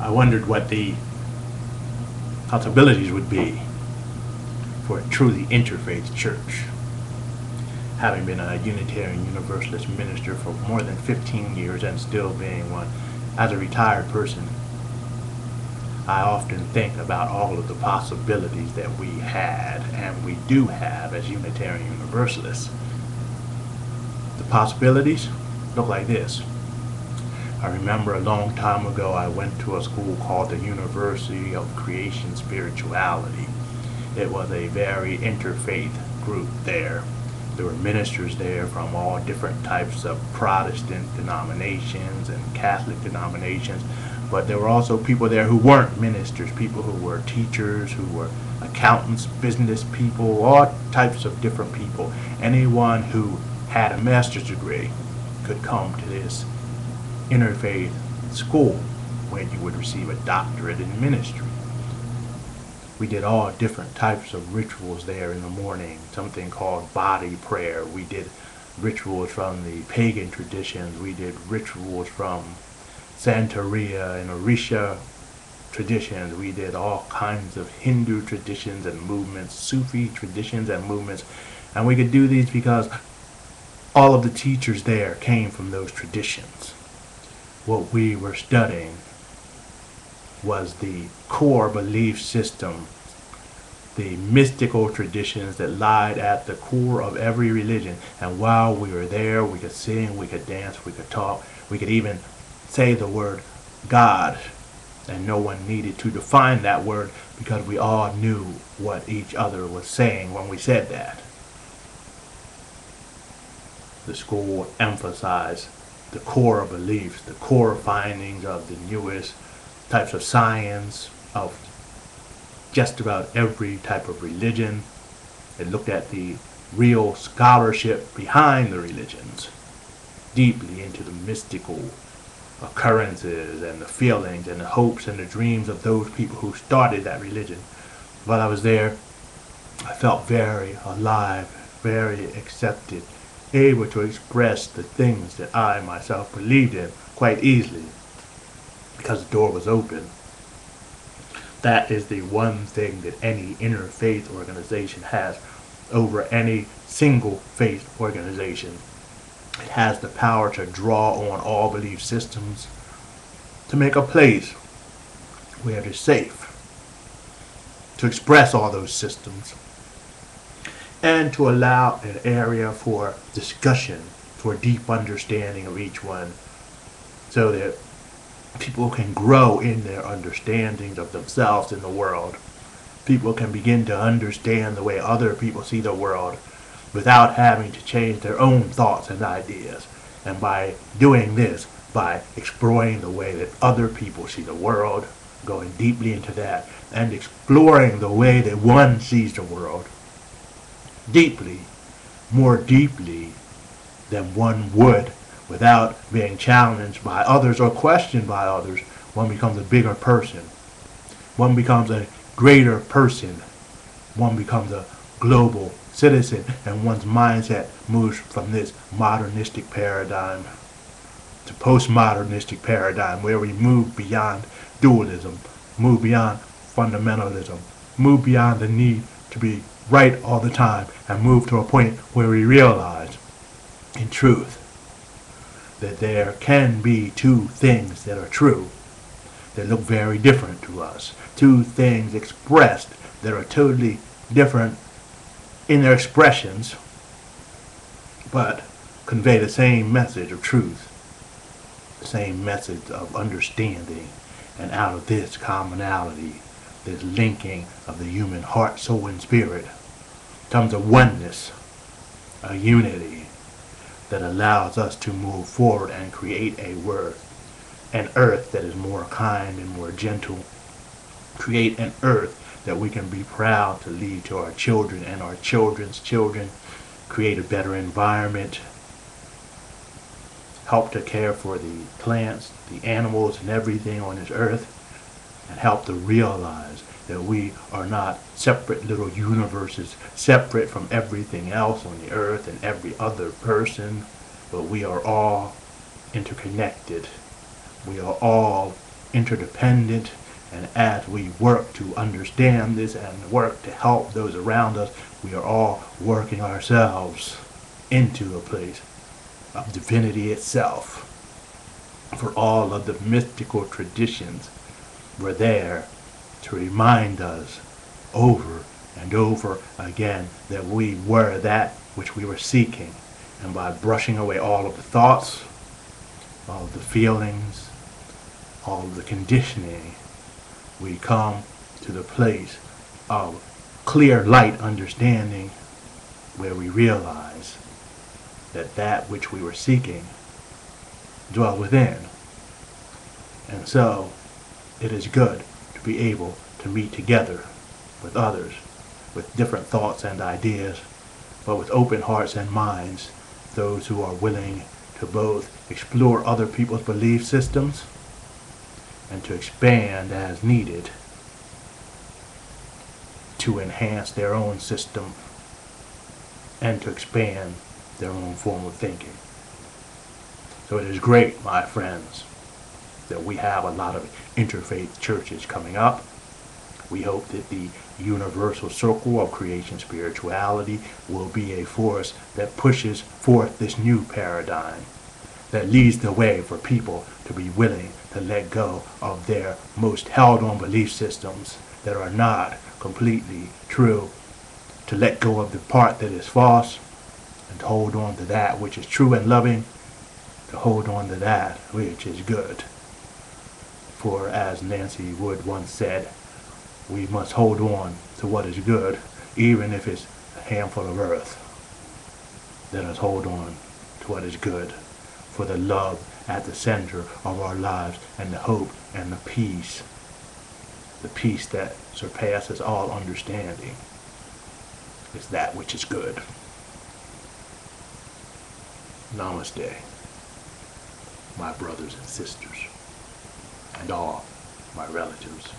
I wondered what the possibilities would be for a truly interfaith church. Having been a Unitarian Universalist minister for more than 15 years and still being one, as a retired person, I often think about all of the possibilities that we had and we do have as Unitarian Universalists. The possibilities look like this. I remember a long time ago I went to a school called the University of Creation Spirituality. It was a very interfaith group there. There were ministers there from all different types of Protestant denominations and Catholic denominations, but there were also people there who weren't ministers, people who were teachers, who were accountants, business people, all types of different people. Anyone who had a master's degree could come to this interfaith school where you would receive a doctorate in ministry. We did all different types of rituals there in the morning, something called body prayer. We did rituals from the pagan traditions. We did rituals from Santeria and Orisha traditions. We did all kinds of Hindu traditions and movements, Sufi traditions and movements. And we could do these because all of the teachers there came from those traditions. What we were studying was the core belief system, the mystical traditions that lied at the core of every religion. And while we were there, we could sing, we could dance, we could talk, we could even say the word God, and no one needed to define that word because we all knew what each other was saying when we said that. The school emphasized the core beliefs, the core findings of the newest types of science, of just about every type of religion. It looked at the real scholarship behind the religions, deeply into the mystical occurrences and the feelings and the hopes and the dreams of those people who started that religion. While I was there, I felt very alive, very accepted, able to express the things that I myself believed in quite easily because the door was open. That is the one thing that any interfaith organization has over any single faith organization. It has the power to draw on all belief systems, to make a place where it is safe to express all those systems, and to allow an area for discussion, for deep understanding of each one, so that people can grow in their understandings of themselves in the world. People can begin to understand the way other people see the world without having to change their own thoughts and ideas. And by doing this, by exploring the way that other people see the world, going deeply into that, and exploring the way that one sees the world, deeply, more deeply than one would without being challenged by others or questioned by others, one becomes a bigger person. One becomes a greater person. One becomes a global citizen, and one's mindset moves from this modernistic paradigm to postmodernistic paradigm, where we move beyond dualism, move beyond fundamentalism, move beyond the need to be right all the time, and move to a point where we realize, in truth, that there can be two things that are true that look very different to us. Two things expressed that are totally different in their expressions, but convey the same message of truth, the same message of understanding. And out of this commonality, this linking of the human heart, soul, and spirit, comes a oneness, a unity that allows us to move forward and create an earth that is more kind and more gentle. Create an earth that we can be proud to leave to our children and our children's children. Create a better environment. Help to care for the plants, the animals, and everything on this earth. And help to realize that we are not separate little universes, separate from everything else on the earth and every other person, but we are all interconnected. We are all interdependent, and as we work to understand this and work to help those around us, we are all working ourselves into a place of divinity itself. For all of the mystical traditions were there to remind us over and over again that we were that which we were seeking. And by brushing away all of the thoughts, all of the feelings, all of the conditioning, we come to the place of clear light understanding where we realize that that which we were seeking dwell within. And so it is good to be able to meet together with others with different thoughts and ideas, but with open hearts and minds, those who are willing to both explore other people's belief systems and to expand as needed to enhance their own system and to expand their own form of thinking. So it is great, my friends, that we have a lot of interfaith churches coming up. We hope that the universal circle of creation spirituality will be a force that pushes forth this new paradigm, that leads the way for people to be willing to let go of their most held-on belief systems that are not completely true, to let go of the part that is false, and to hold on to that which is true and loving, to hold on to that which is good. For as Nancy Wood once said, we must hold on to what is good, even if it's a handful of earth. Let us hold on to what is good, for the love at the center of our lives and the hope and the peace that surpasses all understanding, is that which is good. Namaste, my brothers and sisters, and all my relatives.